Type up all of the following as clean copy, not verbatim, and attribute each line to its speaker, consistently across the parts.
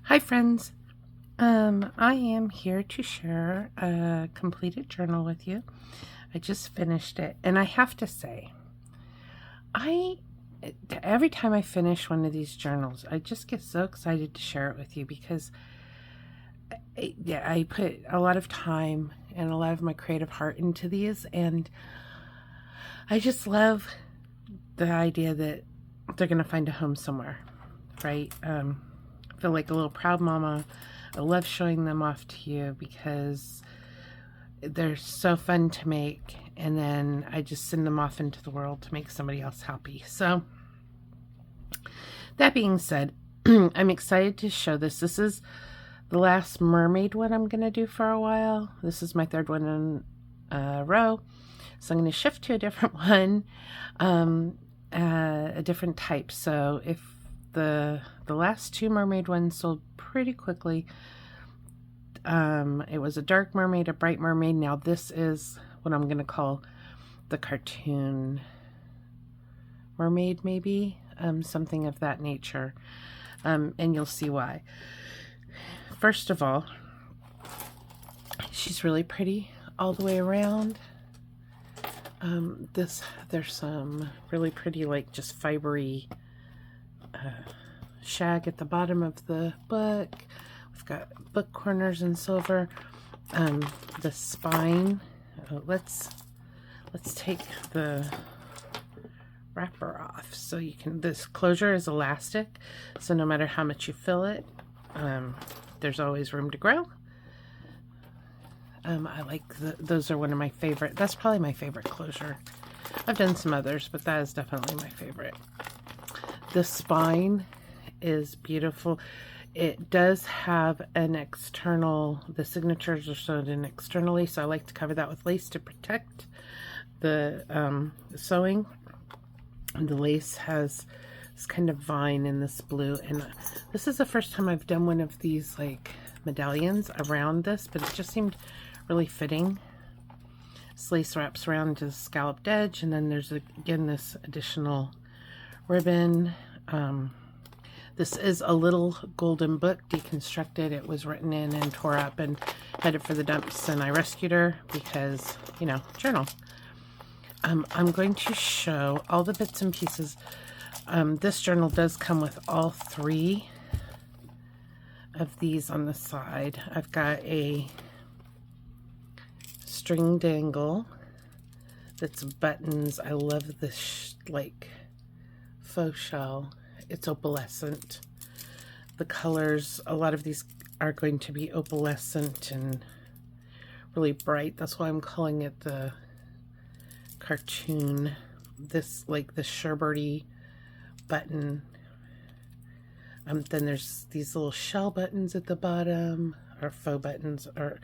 Speaker 1: Hi friends, I am here to share a completed journal with you. I just finished it, and I have to say, every time I finish one of these journals, I just get so excited to share it with you because I put a lot of time and a lot of my creative heart into these, and I just love the idea that they're going to find a home somewhere, right? I feel like a little proud mama. I love showing them off to you because they're so fun to make, and then I just send them off into the world to make somebody else happy. So that being said, I'm excited to show this. This is the last mermaid one I'm going to do for a while. This is my third one in a row. So I'm going to shift to a different one, a different type. So if the last two mermaid ones sold pretty quickly, it was a dark mermaid, a bright mermaid. Now this is what I'm going to call the cartoon mermaid, maybe, something of that nature. And you'll see why. First of all, she's really pretty all the way around. There's some really pretty, like, just fibery shag at the bottom of the book. We've got book corners in silver. The spine. Let's take the wrapper off so you can. This closure is elastic, so no matter how much you fill it, there's always room to grow. I like those are one of my favorite. That's probably my favorite closure. I've done some others, but that is definitely my favorite. The spine is beautiful. It does have an external, the signatures are sewed in externally, so I like to cover that with lace to protect the sewing. And the lace has this kind of vine in this blue, and this is the first time I've done one of these like medallions around this, but it just seemed really fitting. This lace wraps around to the scalloped edge, and then there's again this additional ribbon. This is a little golden book, deconstructed. It was written in and tore up and headed for the dumps, and I rescued her because, you know, journal. I'm going to show all the bits and pieces. This journal does come with all three of these on the side. I've got a string dangle that's buttons. I love this like faux shell. It's opalescent. The colors, a lot of these are going to be opalescent and really bright. That's why I'm calling it the cartoon. This, like the sherbety button. Then there's these little shell buttons at the bottom, or faux buttons, or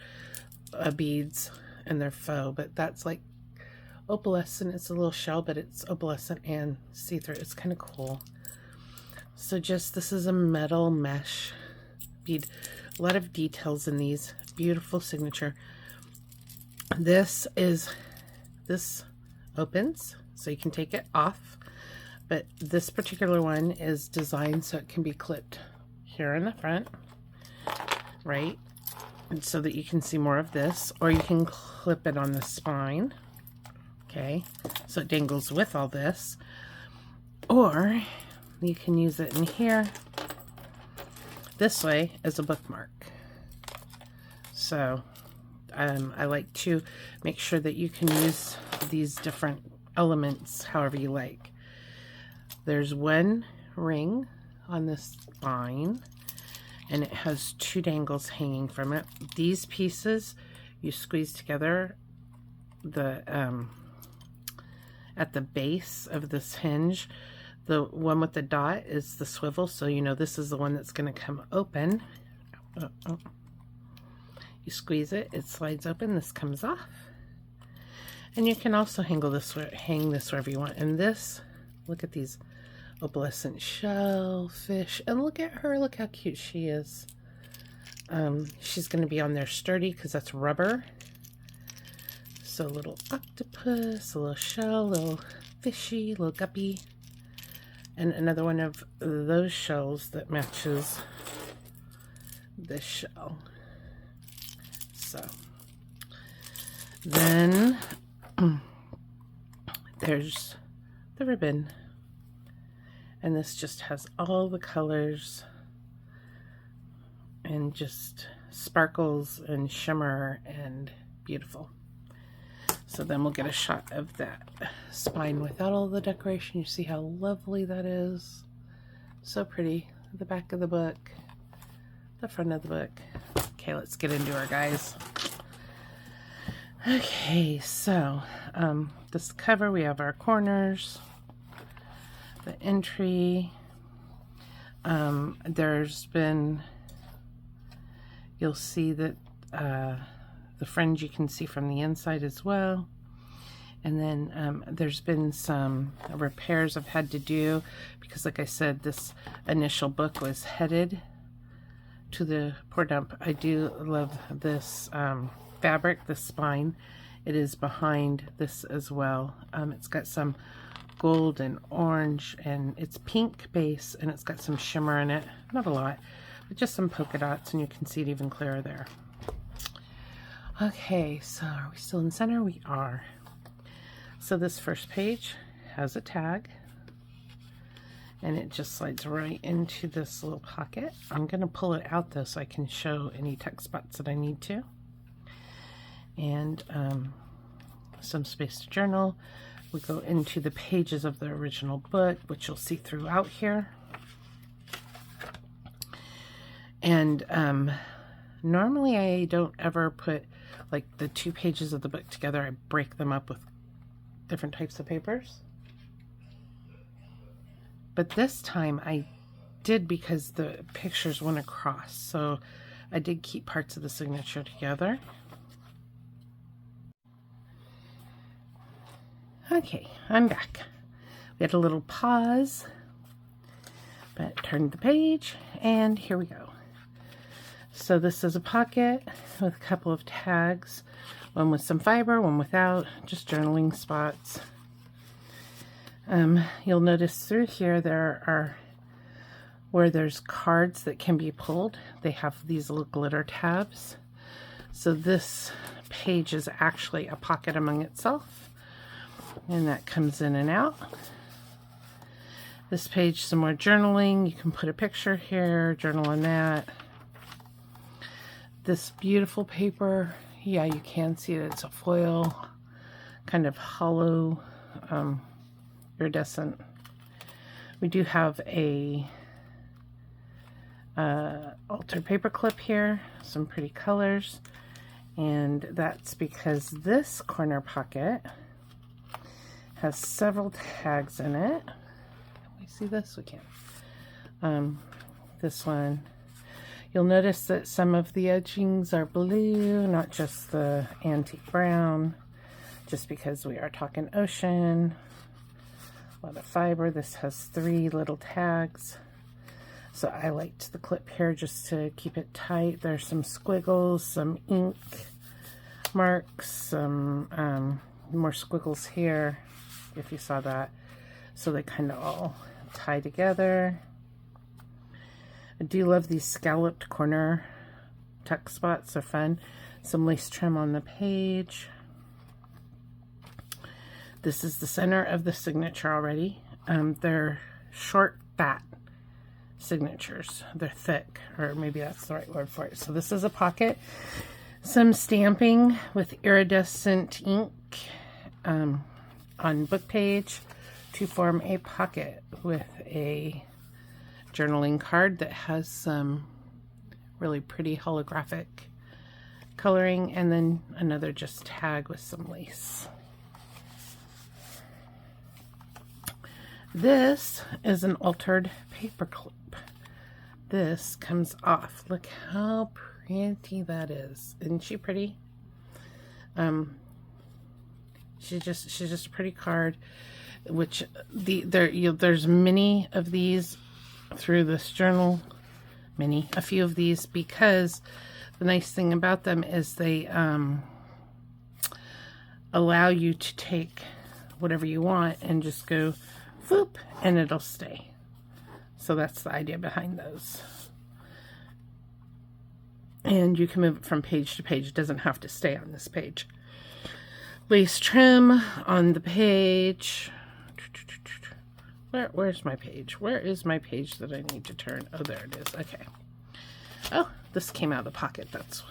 Speaker 1: beads, and they're faux, but that's like opalescent. It's a little shell, but it's opalescent and see-through. It's kind of cool. So this is a metal mesh bead. A lot of details in these. Beautiful signature. This opens, so you can take it off. But this particular one is designed so it can be clipped here in the front, right? And so that you can see more of this, or you can clip it on the spine. Okay, so it dangles with all this, or you can use it in here this way as a bookmark. So I like to make sure that you can use these different elements however you like. There's one ring on the spine, and it has two dangles hanging from it. These pieces you squeeze together at the base of this hinge. The one with the dot is the swivel, so you know this is the one that's going to come open. You squeeze it, it slides open, this comes off. And you can also hang this wherever you want. And this, look at these opalescent shellfish, and look at her, look how cute she is. She's going to be on there sturdy because that's rubber. So a little octopus, a little shell, a little fishy, a little guppy. And another one of those shells that matches this shell. So then there's the ribbon, and this just has all the colors and just sparkles and shimmer and beautiful. So then we'll get a shot of that spine without all the decoration. You see how lovely that is? So pretty. The back of the book, the front of the book. Okay, let's get into her, guys. Okay, so this cover, we have our corners, the entry. There's been, you'll see that the fringe you can see from the inside as well. And then there's been some repairs I've had to do because, like I said, this initial book was headed to the pour dump. I do love this fabric, this spine. It is behind this as well. It's got some gold and orange, and it's pink base, and it's got some shimmer in it. Not a lot, but just some polka dots, and you can see it even clearer there. Okay, so are we still in center? We are. So this first page has a tag, and it just slides right into this little pocket. I'm going to pull it out though so I can show any tuck spots that I need to. And some space to journal. We go into the pages of the original book, which you'll see throughout here. And normally I don't ever put like the two pages of the book together. I break them up with different types of papers. But this time I did because the pictures went across. So I did keep parts of the signature together. Okay, I'm back. We had a little pause, but turned the page, and here we go. So this is a pocket with a couple of tags, one with some fiber, one without, just journaling spots. You'll notice through here there are, where there's cards that can be pulled, they have these little glitter tabs. So this page is actually a pocket among itself, and that comes in and out. This page, some more journaling. You can put a picture here, journal on that. This beautiful paper, yeah, you can see it. It's a foil, kind of hollow, iridescent. We do have a altered paper clip here, some pretty colors, and that's because this corner pocket has several tags in it. Can we see this? We can. This one. You'll notice that some of the edgings are blue, not just the antique brown, just because we are talking ocean. A lot of fiber. This has 3 little tags. So I liked the clip here just to keep it tight. There's some squiggles, some ink marks, some more squiggles here, if you saw that. So they kind of all tie together. I do love these scalloped corner tuck spots, they're fun. Some lace trim on the page. This is the center of the signature already. They're short, fat signatures. They're thick, or maybe that's the right word for it. So this is a pocket. Some stamping with iridescent ink on book page to form a pocket with a journaling card that has some really pretty holographic coloring, and then another just tag with some lace. This is an altered paper clip. This comes off. Look how pretty that is. Isn't she pretty? She's just a pretty card. Which there's many of these through this journal, a few of these, because the nice thing about them is they allow you to take whatever you want and just go whoop, and it'll stay. So that's the idea behind those. And you can move it from page to page. It doesn't have to stay on this page. Lace trim on the page. Where's my page? Where is my page that I need to turn? Oh, there it is. Okay. Oh, this came out of the pocket. That's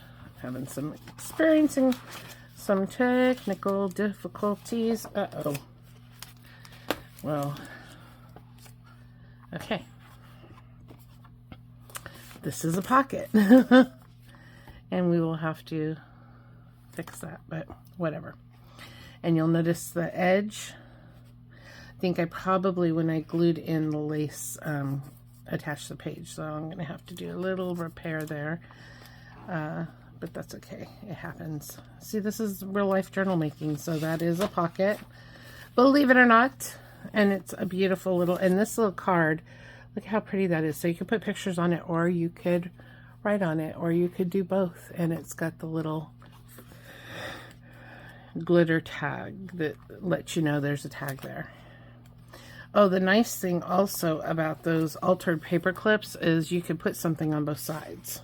Speaker 1: experiencing some technical difficulties. Uh-oh. Well, okay. This is a pocket. And we will have to fix that, but whatever. And you'll notice the edge. I think I probably, when I glued in the lace, attached the page. So I'm going to have to do a little repair there. But that's okay. It happens. See, this is real life journal making. So that is a pocket. Believe it or not. And it's a beautiful little, and this little card, look how pretty that is. So you could put pictures on it, or you could write on it, or you could do both. And it's got the little glitter tag that lets you know there's a tag there. Oh, the nice thing also about those altered paper clips is you could put something on both sides,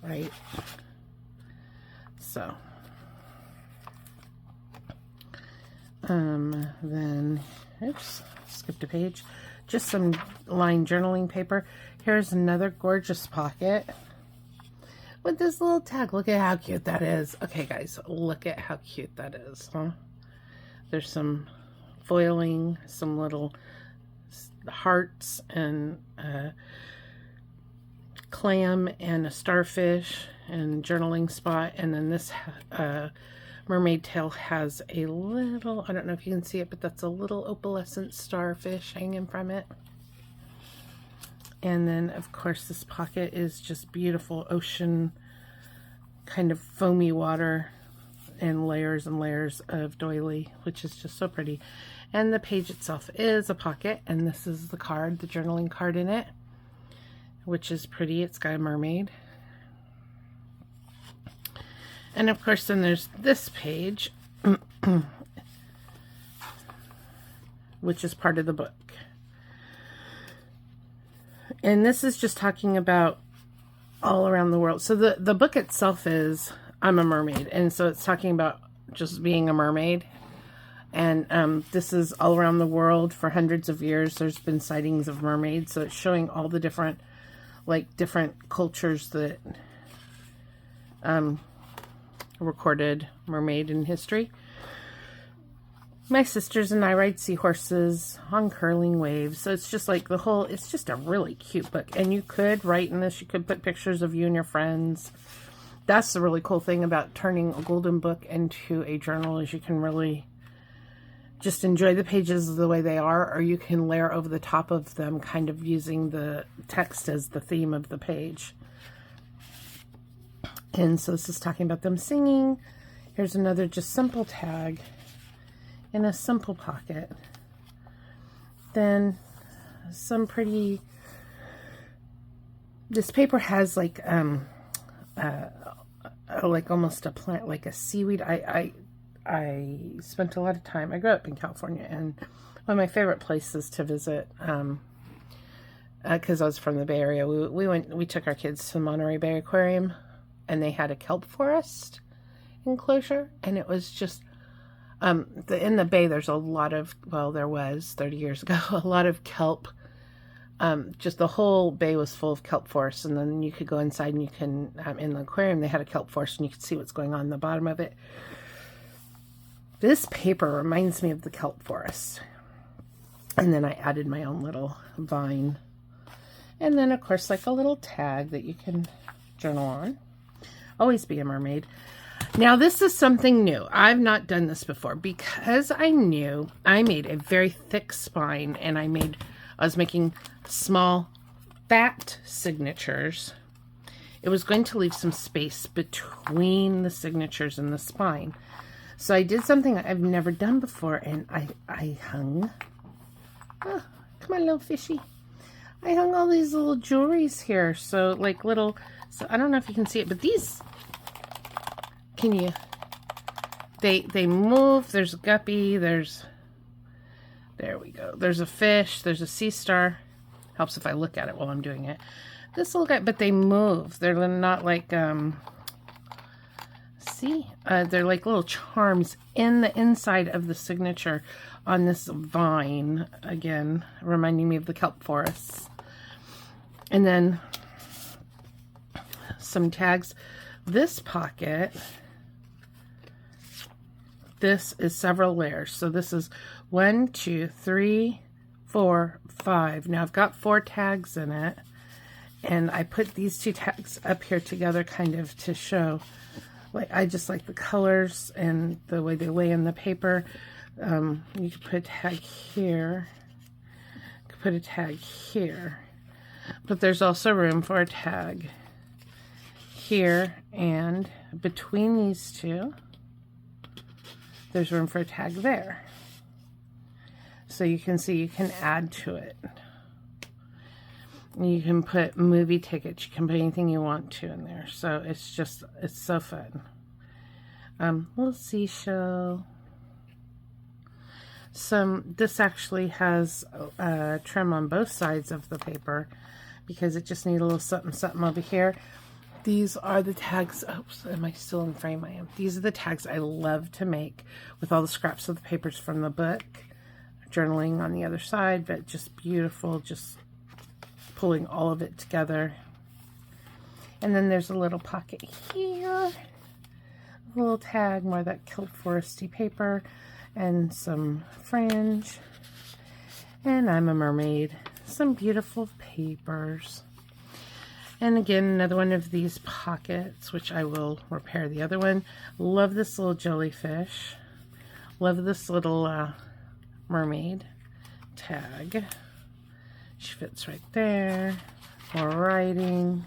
Speaker 1: right? So, then, oops, skipped a page. Just some lined journaling paper. Here's another gorgeous pocket with this little tag. Look at how cute that is. Okay, guys, look at how cute that is, huh? There's some foiling, some little hearts and clam and a starfish and journaling spot. And then this mermaid tail has a little, I don't know if you can see it, but that's a little opalescent starfish hanging from it. And then, of course, this pocket is just beautiful ocean, kind of foamy water and layers of doily, which is just so pretty. And the page itself is a pocket, and this is the card, the journaling card in it, which is pretty. It's got a mermaid. And of course, then there's this page, which is part of the book. And this is just talking about all around the world. So the book itself is I'm a Mermaid. And so it's talking about just being a mermaid. And this is all around the world for hundreds of years. There's been sightings of mermaids. So it's showing all the different cultures that recorded mermaid in history. My sisters and I ride seahorses on curling waves. So it's just like it's just a really cute book. And you could write in this, you could put pictures of you and your friends. That's the really cool thing about turning a golden book into a journal, is you can really just enjoy the pages the way they are, or you can layer over the top of them, kind of using the text as the theme of the page. And so this is talking about them singing. Here's another just simple tag in a simple pocket. Then some pretty, this paper has like almost a plant, like a seaweed. I spent a lot of time, I grew up in California, and one of my favorite places to visit, because I was from the Bay Area, we took our kids to the Monterey Bay Aquarium, and they had a kelp forest enclosure, and it was just, in the bay, there's a lot of, well, there was 30 years ago, a lot of kelp. Just the whole bay was full of kelp forests, and then you could go inside and you can, in the aquarium, they had a kelp forest, and you could see what's going on in the bottom of it. This paper reminds me of the kelp forest. And then I added my own little vine. And then, of course, like a little tag that you can journal on. Always be a mermaid. Now, this is something new. I've not done this before because I knew I made a very thick spine, and I was making small, fat signatures. It was going to leave some space between the signatures and the spine. So I did something I've never done before, and I hung, oh, come on, little fishy. I hung all these little jewelries here. So like little, so I don't know if you can see it, but these, they move. There's a guppy, there we go. There's a fish, there's a sea star, Helps if I look at it while I'm doing it. This little guy, but they move. They're not like, see? They're like little charms in the inside of the signature on this vine. Again, reminding me of the kelp forests. And then some tags. This pocket, this is several layers. So this is 1, 2, 3, 4, 5. Now I've got 4 tags in it. And I put these 2 tags up here together kind of to show, like, I just like the colors and the way they lay in the paper. You could put a tag here. You could put a tag here. But there's also room for a tag here, and between these 2, there's room for a tag there. So you can see you can add to it. You can put movie tickets, you can put anything you want to in there. So it's just, it's so fun. Little seashell. This actually has trim on both sides of the paper because it just needs a little something, something over here. These are the tags. Oops, am I still in frame? I am. These are the tags I love to make with all the scraps of the papers from the book. Journaling on the other side, but just beautiful, just pulling all of it together. And then there's a little pocket here, a little tag, more of that kelp foresty paper, and some fringe. And I'm a mermaid. Some beautiful papers. And again, another one of these pockets, which I will repair the other one. Love this little jellyfish. Love this little mermaid tag. She fits right there. More writing.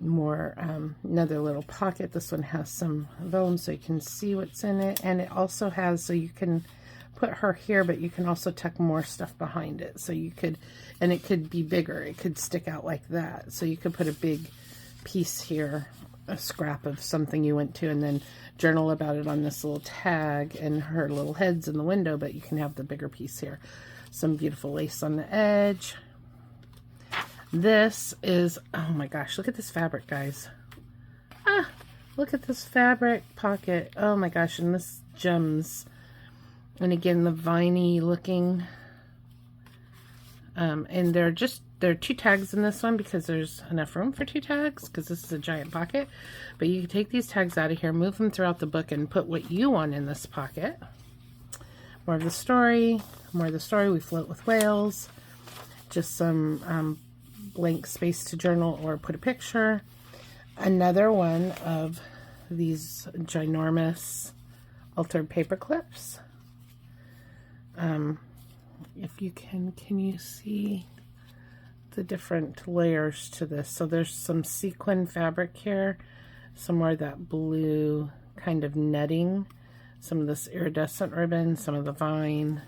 Speaker 1: More, another little pocket. This one has some vellum so you can see what's in it. And it also has, so you can put her here, but you can also tuck more stuff behind it. So you could, and it could be bigger. It could stick out like that. So you could put a big piece here, a scrap of something you went to, and then journal about it on this little tag, and her little head's in the window, but you can have the bigger piece here. Some beautiful lace on the edge. This is, oh my gosh, look at this fabric, guys. Ah, look at this fabric pocket. Oh my gosh, and this gems. And again, the viney looking. And there are 2 tags in this one because there's enough room for 2 tags because this is a giant pocket. But you can take these tags out of here, move them throughout the book, and put what you want in this pocket. More of the story. More of the story. We float with whales. Just some blank space to journal or put a picture. Another one of these ginormous altered paper clips. If you can you see the different layers to this? So there's some sequin fabric here, some more of that blue kind of netting, some of this iridescent ribbon, some of the vine,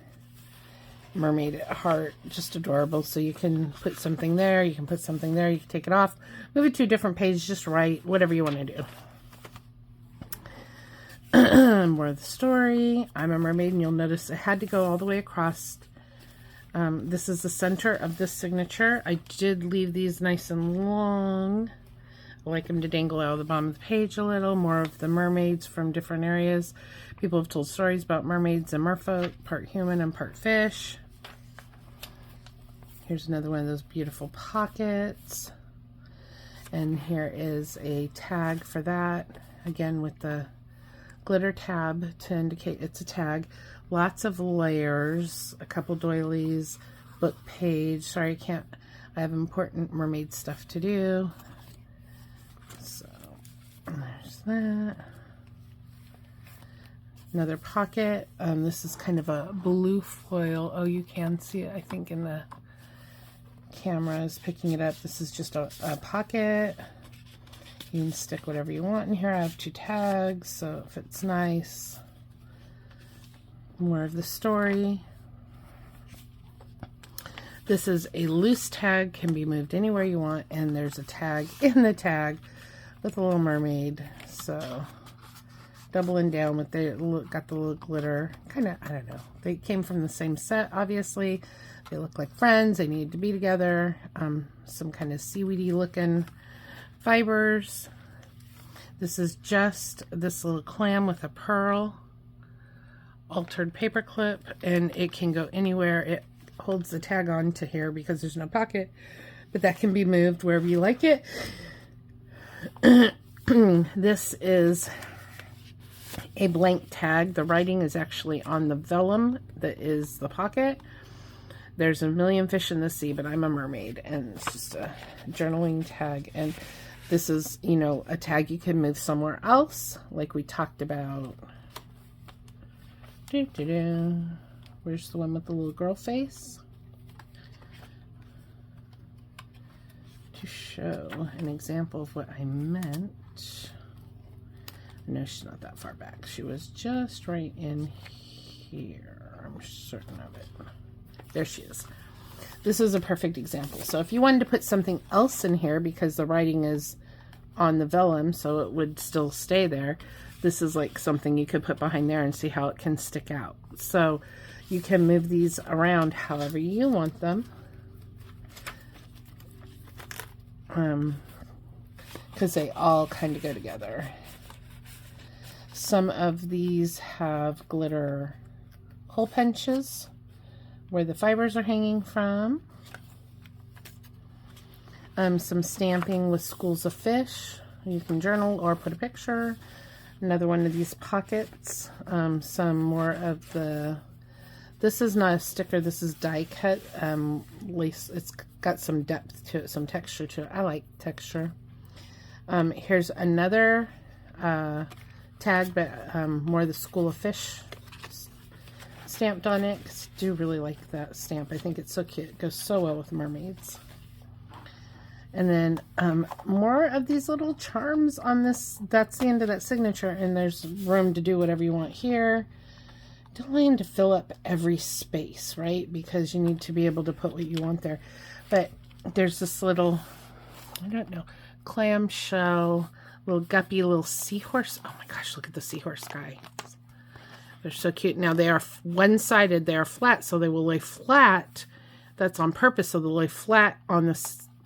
Speaker 1: mermaid heart, just adorable. So you can put something there, you can put something there, you can take it off, move it to a different page, just write whatever you want to do. More of the story. I'm a mermaid, and you'll notice it had to go all the way across. This is the center of this signature. I did leave these nice and long. I like them to dangle out of the bottom of the page a little. More of the mermaids from different areas. People have told stories about mermaids and merfolk, part human and part fish. Here's another one of those beautiful pockets. And here is a tag for that. Again, with the glitter tab to indicate it's a tag. Lots of layers, a couple doilies, book page. Sorry, I have important mermaid stuff to do. So there's that. Another pocket. This is kind of a blue foil. Oh, you can see it, I think, in the camera is picking it up. This is just a pocket. You can stick whatever you want in here. I have 2 tags, so it fits nice. More of the story. This is a loose tag, can be moved anywhere you want, and there's a tag in the tag with a little mermaid. So doubling down with got the little glitter. Kind of, I don't know. They came from the same set, obviously. They look like friends. They need to be together. Some kind of seaweedy looking fibers. This is just this little clam with a pearl altered paper clip, and it can go anywhere. It holds the tag on to here because there's no pocket, but that can be moved wherever you like it. This is a blank tag. The writing is actually on the vellum that is the pocket. There's a million fish in the sea, but I'm a mermaid, and it's just a journaling tag. And this is, you know, a tag you can move somewhere else, like we talked about. Where's the one with the little girl face? To show an example of what I meant. No, she's not that far back. She was just right in here. I'm certain of it. There she is. This is a perfect example. So if you wanted to put something else in here, because the writing is on the vellum, so it would still stay there, this is like something you could put behind there and see how it can stick out. So you can move these around however you want them. Because they all kind of go together. Some of these have glitter hole punches where the fibers are hanging from. Some stamping with schools of fish. You can journal or put a picture. Another one of these pockets. Some more of the, this is not a sticker, this is die cut lace. It's got some depth to it, some texture to it. I like texture. Here's another tag, but more the school of fish stamped on it. I do really like that stamp. I think it's so cute. It goes so well with mermaids. And then more of these little charms on this. That's the end of that signature, and there's room to do whatever you want here. Don't need to fill up every space, right? Because you need to be able to put what you want there. But there's this little, I don't know, clamshell, little guppy, little seahorse. Oh my gosh, look at the seahorse guy. They're so cute. Now they are one-sided, they are flat, so they will lay flat. That's on purpose, so they'll lay flat on the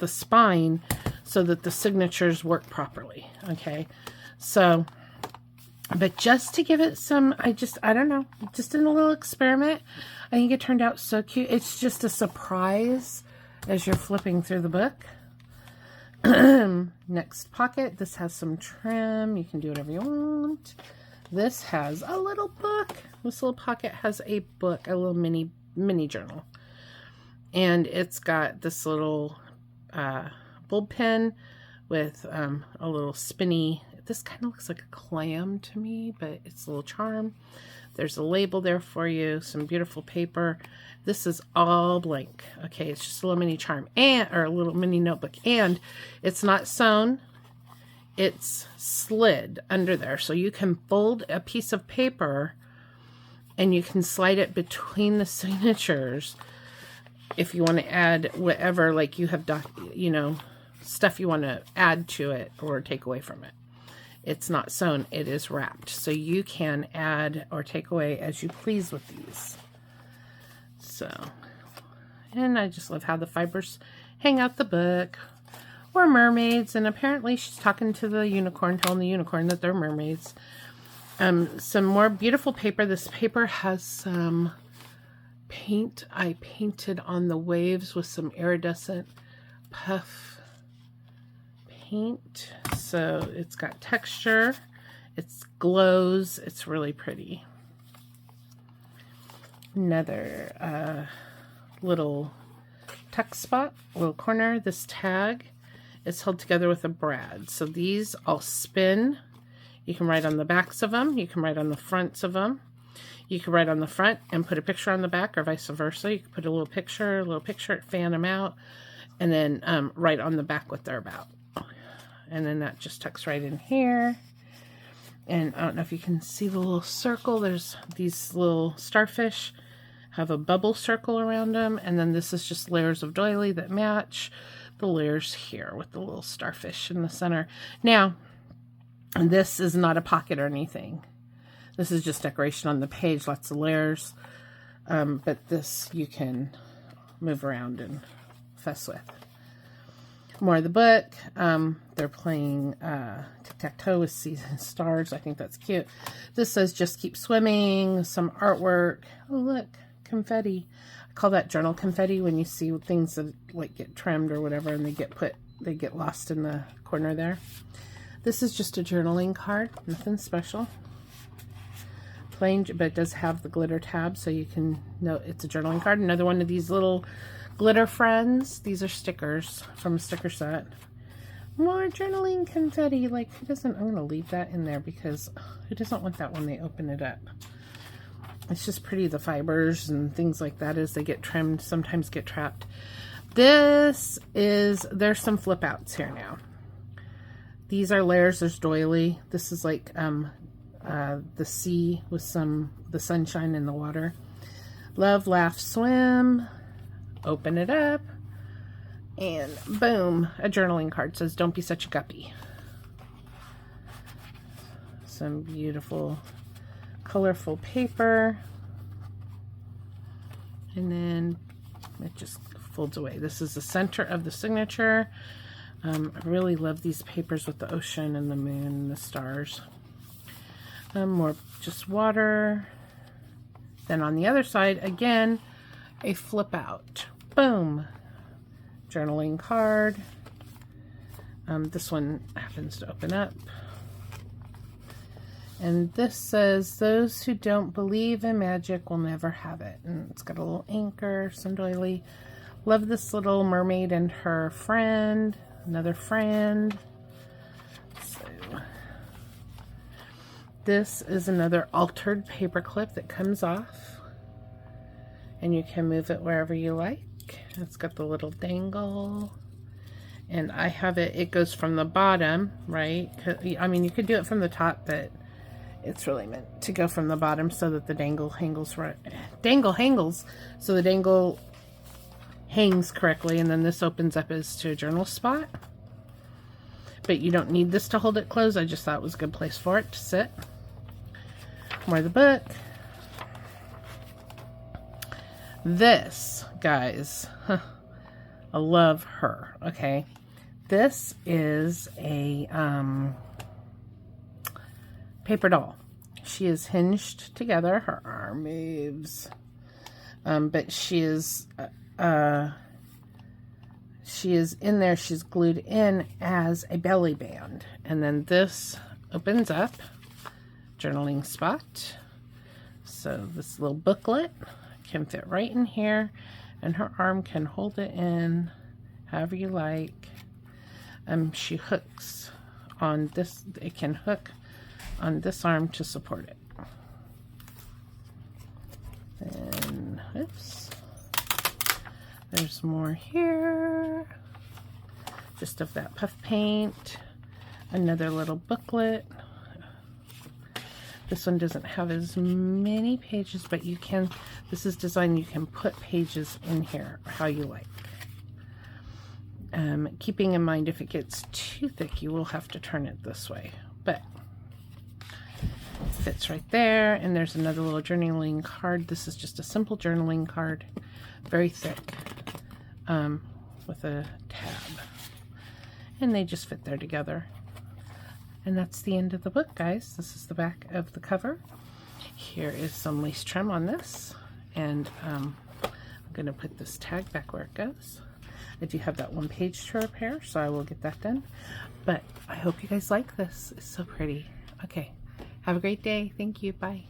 Speaker 1: spine so that the signatures work properly. Okay, so, but just to give it some, I don't know, just in a little experiment, I think it turned out so cute. It's just a surprise as you're flipping through the book. Next pocket. This has some trim. You can do whatever you want. This has a little book. This little pocket has a book, a little mini journal. And it's got this little bulb pen with a little spinny. This kind of looks like a clam to me, but it's a little charm. There's a label there for you, some beautiful paper. This is all blank. Okay, it's just a little mini charm or a little mini notebook, and it's not sewn. It's slid under there, so you can fold a piece of paper and you can slide it between the signatures if you want to add whatever, like you have, stuff you want to add to it or take away from it. It's not sewn, it is wrapped. So you can add or take away as you please with these. So, and I just love how the fibers hang out the book. We're mermaids, and apparently she's talking to the unicorn, telling the unicorn that they're mermaids. Some more beautiful paper. This paper has some paint. I painted on the waves with some iridescent puff paint. So it's got texture. It glows. It's really pretty. Another little tuck spot, little corner. This tag is held together with a brad. So these all spin. You can write on the backs of them. You can write on the fronts of them. You can write on the front and put a picture on the back, or vice versa. You can put a little picture, fan them out, and then write on the back what they're about. And then that just tucks right in here. And I don't know if you can see the little circle. There's these little starfish have a bubble circle around them. And then this is just layers of doily that match the layers here with the little starfish in the center. Now, this is not a pocket or anything. This is just decoration on the page, lots of layers. But this you can move around and fuss with. More of the book. They're playing tic-tac-toe with seas and stars. I think that's cute. This says just keep swimming. Some artwork. Oh, look. Confetti. I call that journal confetti when you see things that like get trimmed or whatever and they get lost in the corner there. This is just a journaling card. Nothing special. Plain, but it does have the glitter tab so you can know it's a journaling card. Another one of these little glitter friends. These are stickers from a sticker set. More journaling confetti. Like, who doesn't, I'm going to leave that in there because who doesn't want that when they open it up? It's just pretty, the fibers and things like that as they get trimmed sometimes get trapped. This is, there's some flip outs here now. These are layers. There's doily. This is like the sea with the sunshine in the water. Love, laugh, swim. Open it up, and boom, a journaling card. Says don't be such a guppy. Some beautiful colorful paper, and then it just folds away. This is the center of the signature. I really love these papers with the ocean and the moon and the stars. More just water. Then on the other side, again, a flip out. Boom. Journaling card. This one happens to open up. And this says, those who don't believe in magic will never have it. And it's got a little anchor, some doily. Love this little mermaid and her friend. Another friend. So, this is another altered paper clip that comes off. And you can move it wherever you like. It's got the little dangle. And I have it, it goes from the bottom, right? I mean, you could do it from the top, but it's really meant to go from the bottom so that the dangle hangs right. So the dangle hangs correctly, and then this opens up as to a journal spot. But you don't need this to hold it closed. I just thought it was a good place for it to sit. More of the book. This, guys, I love her. Okay, this is a paper doll. She is hinged together. Her arm moves, but she is in there. She's glued in as a belly band, and then this opens up. Journaling spot. So this little booklet can fit right in here, and her arm can hold it in however you like. She hooks on this, it can hook on this arm to support it. And oops, there's more here, just of that puff paint. Another little booklet. This one doesn't have as many pages, but you can, this is designed, you can put pages in here how you like. Keeping in mind if it gets too thick, you will have to turn it this way, but it fits right there. And there's another little journaling card. This is just a simple journaling card, very thick, with a tab, and they just fit there together. And that's the end of the book, guys. This is the back of the cover. Here is some lace trim on this. And I'm going to put this tag back where it goes. I do have that one page to repair, so I will get that done. But I hope you guys like this. It's so pretty. Okay. Have a great day. Thank you. Bye.